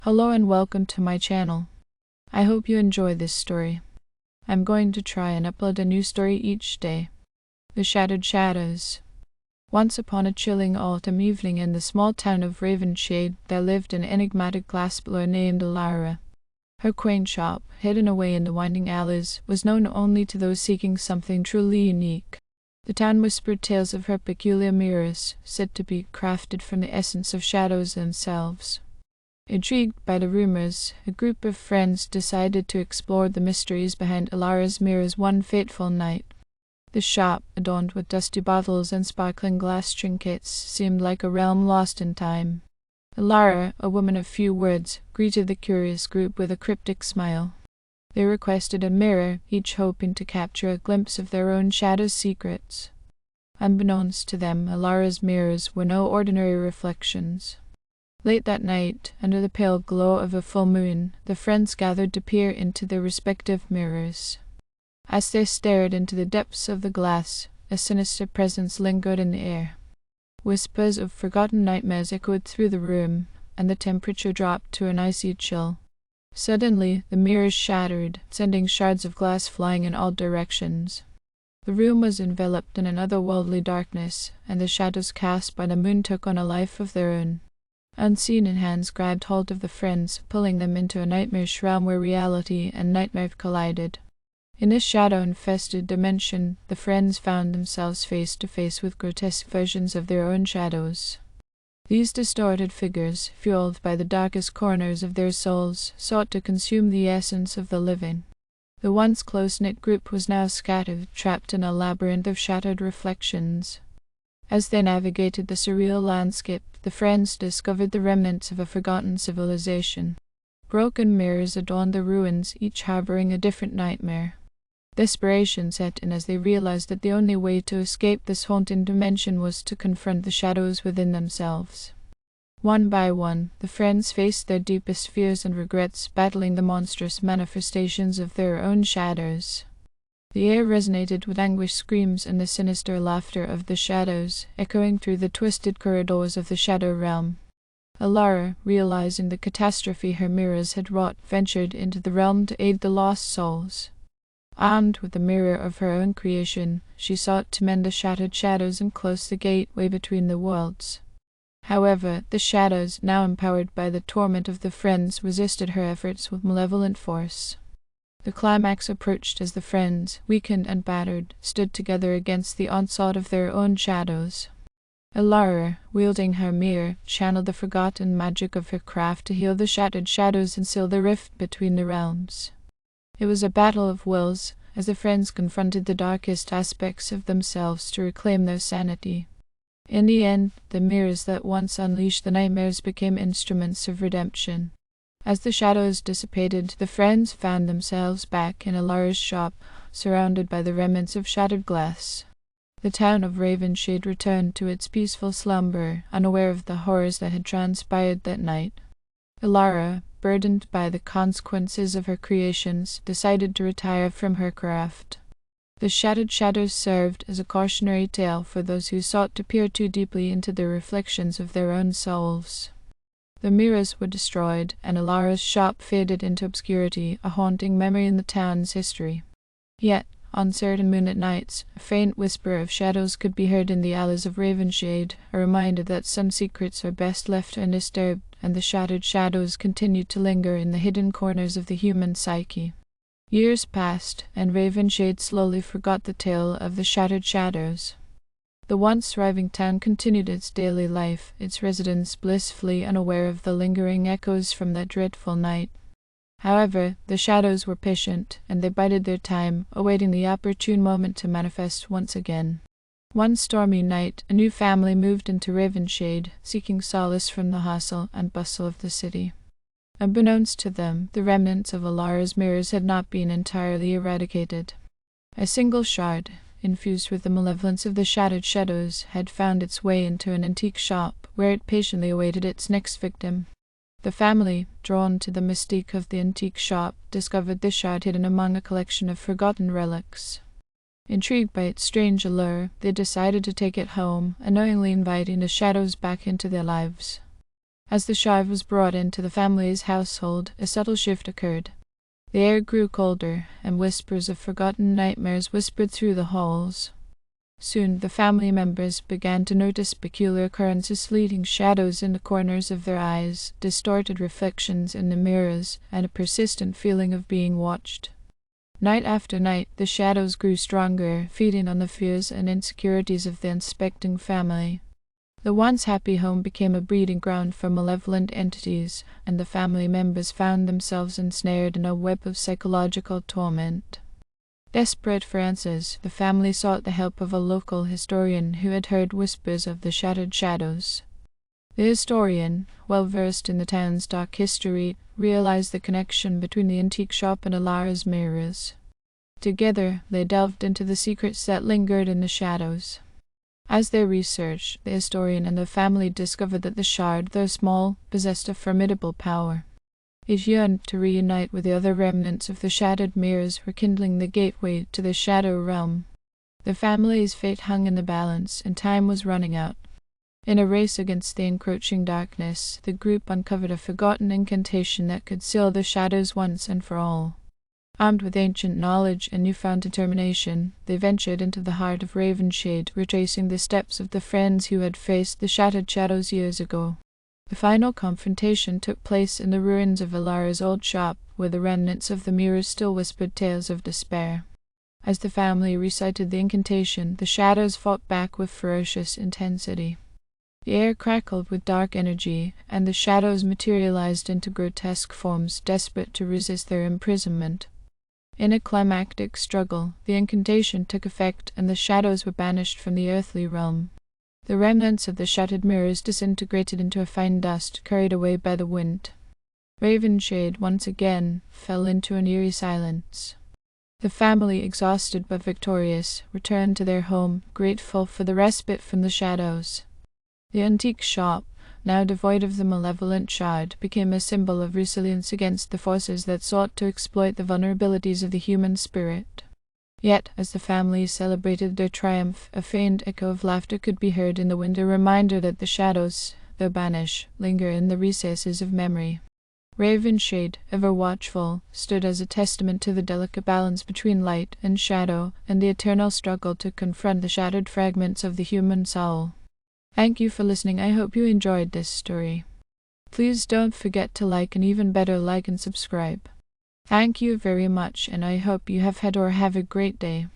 Hello and welcome to my channel. I hope you enjoy this story. I'm going to try and upload a new story each day. The Shattered Shadows. Once upon a chilling autumn evening in the small town of Ravenshade, there lived an enigmatic glassblower named Alara. Her quaint shop, hidden away in the winding alleys, was known only to those seeking something truly unique. The town whispered tales of her peculiar mirrors, said to be crafted from the essence of shadows themselves. Intrigued by the rumors, a group of friends decided to explore the mysteries behind Alara's mirrors one fateful night. The shop, adorned with dusty bottles and sparkling glass trinkets, seemed like a realm lost in time. Alara, a woman of few words, greeted the curious group with a cryptic smile. They requested a mirror, each hoping to capture a glimpse of their own shadow's secrets. Unbeknownst to them, Alara's mirrors were no ordinary reflections. Late that night, under the pale glow of a full moon, the friends gathered to peer into their respective mirrors. As they stared into the depths of the glass, a sinister presence lingered in the air. Whispers of forgotten nightmares echoed through the room, and the temperature dropped to an icy chill. Suddenly, the mirrors shattered, sending shards of glass flying in all directions. The room was enveloped in an otherworldly darkness, and the shadows cast by the moon took on a life of their own. Unseen hands grabbed hold of the friends, pulling them into a nightmarish realm where reality and nightmare collided. In this shadow-infested dimension, the friends found themselves face to face with grotesque versions of their own shadows. These distorted figures, fueled by the darkest corners of their souls, sought to consume the essence of the living. The once close-knit group was now scattered, trapped in a labyrinth of shattered reflections. As they navigated the surreal landscape, the friends discovered the remnants of a forgotten civilization. Broken mirrors adorned the ruins, each harboring a different nightmare. Desperation set in as they realized that the only way to escape this haunting dimension was to confront the shadows within themselves. One by one, the friends faced their deepest fears and regrets, battling the monstrous manifestations of their own shadows. The air resonated with anguished screams and the sinister laughter of the shadows, echoing through the twisted corridors of the shadow realm. Alara, realizing the catastrophe her mirrors had wrought, ventured into the realm to aid the lost souls. Armed with the mirror of her own creation, she sought to mend the shattered shadows and close the gateway between the worlds. However, the shadows, now empowered by the torment of the friends, resisted her efforts with malevolent force. The climax approached as the friends, weakened and battered, stood together against the onslaught of their own shadows. Alara, wielding her mirror, channeled the forgotten magic of her craft to heal the shattered shadows and seal the rift between the realms. It was a battle of wills, as the friends confronted the darkest aspects of themselves to reclaim their sanity. In the end, the mirrors that once unleashed the nightmares became instruments of redemption. As the shadows dissipated, the friends found themselves back in Alara's shop, surrounded by the remnants of shattered glass. The town of Ravenshade returned to its peaceful slumber, unaware of the horrors that had transpired that night. Alara, burdened by the consequences of her creations, decided to retire from her craft. The Shattered Shadows served as a cautionary tale for those who sought to peer too deeply into the reflections of their own souls. The mirrors were destroyed, and Alara's shop faded into obscurity, a haunting memory in the town's history. Yet, on certain moonlit nights, a faint whisper of shadows could be heard in the alleys of Ravenshade, a reminder that some secrets are best left undisturbed, and the shattered shadows continued to linger in the hidden corners of the human psyche. Years passed, and Ravenshade slowly forgot the tale of the Shattered Shadows. The once thriving town continued its daily life, its residents blissfully unaware of the lingering echoes from that dreadful night. However, the shadows were patient, and they bided their time, awaiting the opportune moment to manifest once again. One stormy night, a new family moved into Ravenshade, seeking solace from the hustle and bustle of the city. Unbeknownst to them, the remnants of Alara's mirrors had not been entirely eradicated. A single shard, infused with the malevolence of the shattered shadows, had found its way into an antique shop, where it patiently awaited its next victim. The family, drawn to the mystique of the antique shop, discovered the shard hidden among a collection of forgotten relics. Intrigued by its strange allure, they decided to take it home, unknowingly inviting the shadows back into their lives. As the child was brought into the family's household, a subtle shift occurred. The air grew colder, and whispers of forgotten nightmares whispered through the halls. Soon the family members began to notice peculiar occurrences, fleeting shadows in the corners of their eyes, distorted reflections in the mirrors, and a persistent feeling of being watched. Night after night, the shadows grew stronger, feeding on the fears and insecurities of the unsuspecting family. The once happy home became a breeding ground for malevolent entities, and the family members found themselves ensnared in a web of psychological torment. Desperate for answers, the family sought the help of a local historian who had heard whispers of the shattered shadows. The historian, well versed in the town's dark history, realized the connection between the antique shop and Alara's mirrors. Together, they delved into the secrets that lingered in the shadows. As they researched, the historian and the family discovered that the shard, though small, possessed a formidable power. It yearned to reunite with the other remnants of the shattered mirrors, rekindling the gateway to the shadow realm. The family's fate hung in the balance, and time was running out. In a race against the encroaching darkness, the group uncovered a forgotten incantation that could seal the shadows once and for all. Armed with ancient knowledge and newfound determination, they ventured into the heart of Ravenshade, retracing the steps of the friends who had faced the shattered shadows years ago. The final confrontation took place in the ruins of Alara's old shop, where the remnants of the mirrors still whispered tales of despair. As the family recited the incantation, the shadows fought back with ferocious intensity. The air crackled with dark energy, and the shadows materialized into grotesque forms, desperate to resist their imprisonment. In a climactic struggle, the incantation took effect, and the shadows were banished from the earthly realm. The remnants of the shattered mirrors disintegrated into a fine dust, carried away by the wind. Ravenshade once again fell into an eerie silence. The family, exhausted but victorious, returned to their home, grateful for the respite from the shadows. The antique shop, now devoid of the malevolent shard, became a symbol of resilience against the forces that sought to exploit the vulnerabilities of the human spirit. Yet, as the family celebrated their triumph, a faint echo of laughter could be heard in the wind, a reminder that the shadows, though banished, linger in the recesses of memory. Ravenshade, ever watchful, stood as a testament to the delicate balance between light and shadow, and the eternal struggle to confront the shattered fragments of the human soul. Thank you for listening. I hope you enjoyed this story. Please don't forget to like, and even better, like and subscribe. Thank you very much, and I hope you have had or have a great day.